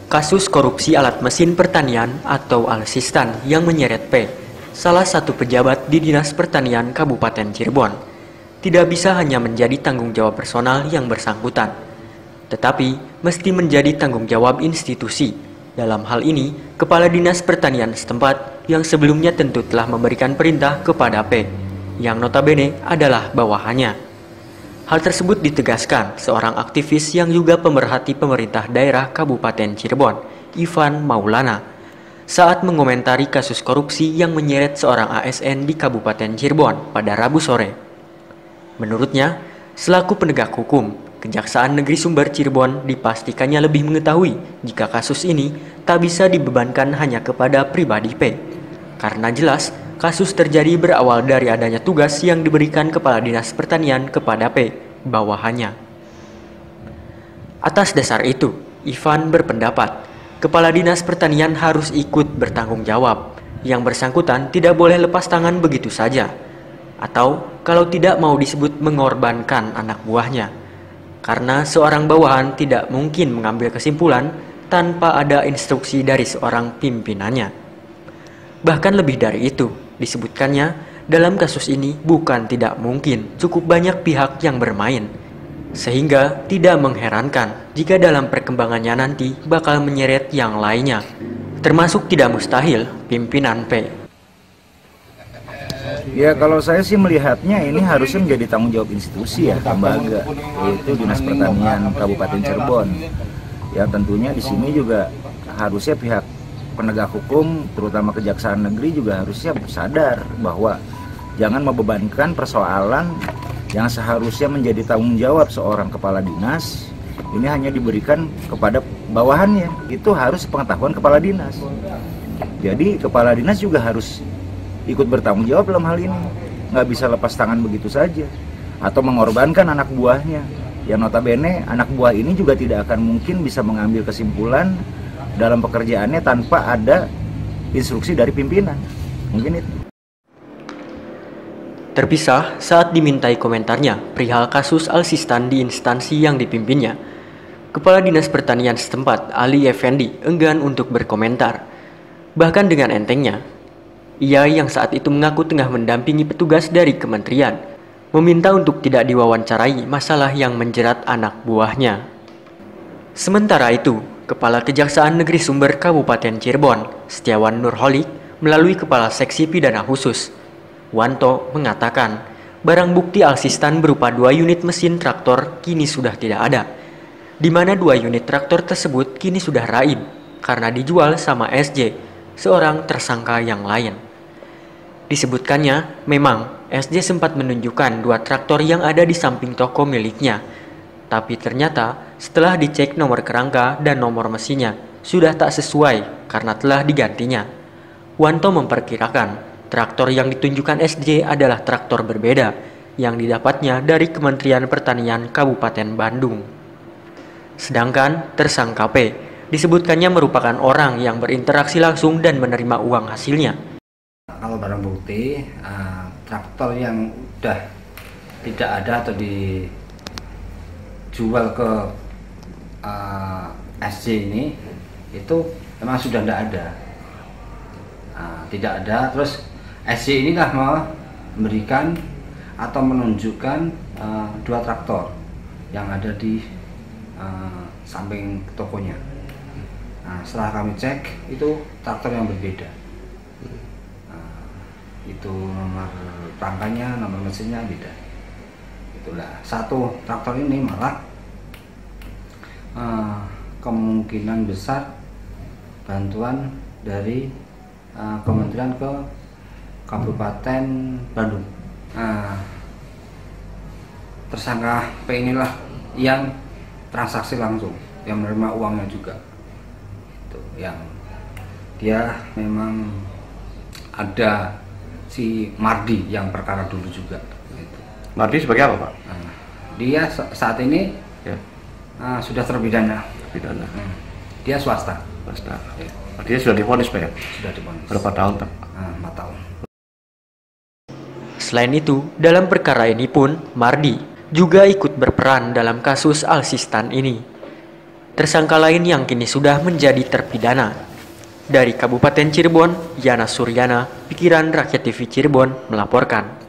Kasus korupsi alat mesin pertanian atau Alsistan yang menyeret P, salah satu pejabat di Dinas Pertanian Kabupaten Cirebon, tidak bisa hanya menjadi tanggung jawab personal yang bersangkutan, tetapi mesti menjadi tanggung jawab institusi. Dalam hal ini, Kepala Dinas Pertanian setempat yang sebelumnya tentu telah memberikan perintah kepada P, yang notabene adalah bawahannya. Hal tersebut ditegaskan seorang aktivis yang juga pemerhati pemerintah daerah Kabupaten Cirebon, Ivan Maulana, saat mengomentari kasus korupsi yang menyeret seorang ASN di Kabupaten Cirebon pada Rabu sore. Menurutnya, selaku penegak hukum, Kejaksaan Negeri Sumber Cirebon dipastikannya lebih mengetahui jika kasus ini tak bisa dibebankan hanya kepada pribadi P, karena jelas kasus terjadi berawal dari adanya tugas yang diberikan Kepala Dinas Pertanian kepada P, bawahannya. Atas dasar itu, Ivan berpendapat, Kepala Dinas Pertanian harus ikut bertanggung jawab. Yang bersangkutan tidak boleh lepas tangan begitu saja. Atau kalau tidak mau disebut mengorbankan anak buahnya. Karena seorang bawahan tidak mungkin mengambil kesimpulan tanpa ada instruksi dari seorang pimpinannya. Bahkan lebih dari itu, disebutkannya dalam kasus ini bukan tidak mungkin cukup banyak pihak yang bermain, sehingga tidak mengherankan jika dalam perkembangannya nanti bakal menyeret yang lainnya, termasuk tidak mustahil pimpinan P. Ya kalau saya sih melihatnya ini harusnya menjadi tanggung jawab institusi ya, lembaga, yaitu Dinas Pertanian Kabupaten Cirebon. Ya tentunya di sini juga harusnya pihak penegak hukum, terutama Kejaksaan Negeri juga harusnya sadar bahwa jangan membebankan persoalan yang seharusnya menjadi tanggung jawab seorang kepala dinas, ini hanya diberikan kepada bawahannya. Itu harus pengetahuan kepala dinas. Jadi kepala dinas juga harus ikut bertanggung jawab dalam hal ini. Nggak bisa lepas tangan begitu saja atau mengorbankan anak buahnya. Yang notabene anak buah ini juga tidak akan mungkin bisa mengambil kesimpulan dalam pekerjaannya tanpa ada instruksi dari pimpinan. Mungkin itu. Terpisah saat dimintai komentarnya perihal kasus Alsistan di instansi yang dipimpinnya, Kepala Dinas Pertanian setempat Ali Effendi enggan untuk berkomentar. Bahkan dengan entengnya, ia yang saat itu mengaku tengah mendampingi petugas dari kementerian, meminta untuk tidak diwawancarai masalah yang menjerat anak buahnya. Sementara itu, Kepala Kejaksaan Negeri Sumber Kabupaten Cirebon, Setiawan Nurholik, melalui Kepala Seksi Pidana Khusus, Wanto, mengatakan barang bukti Alsistan berupa 2 unit mesin traktor kini sudah tidak ada, di mana 2 unit traktor tersebut kini sudah raib karena dijual sama SJ, seorang tersangka yang lain. Disebutkannya, memang SJ sempat menunjukkan 2 traktor yang ada di samping toko miliknya, tapi ternyata setelah dicek nomor kerangka dan nomor mesinnya sudah tak sesuai karena telah digantinya. Wanto memperkirakan traktor yang ditunjukkan SJ adalah traktor berbeda yang didapatnya dari Kementerian Pertanian Kabupaten Bandung. Sedangkan tersangka P disebutkannya merupakan orang yang berinteraksi langsung dan menerima uang hasilnya. Kalau barang bukti traktor yang udah tidak ada atau dijual ke SJ ini itu memang sudah tidak ada. Tidak ada, terus SJ inilah memberikan atau menunjukkan 2 traktor yang ada di samping tokonya. Setelah kami cek itu traktor yang berbeda. Itu nomor rangkanya, nomor mesinnya beda. Itulah satu traktor ini malah kemungkinan besar bantuan dari kementerian ke Kabupaten Bandung. Tersangka P inilah yang transaksi langsung, yang menerima uangnya juga. Itu yang dia memang ada si Mardi yang perkara dulu juga. Gitu. Mardi sebagai apa, Pak? Dia saat ini Ya. Sudah terpidana. Dia swasta. Ya. Dia sudah divonis, Pak ya? Sudah divonis. Berapa tahun, Pak? 4 tahun. Selain itu, dalam perkara ini pun Mardi juga ikut berperan dalam kasus Alsistan ini. tersangka lain yang kini sudah menjadi terpidana. Dari Kabupaten Cirebon, Yana Suryana, Pikiran Rakyat TV Cirebon melaporkan.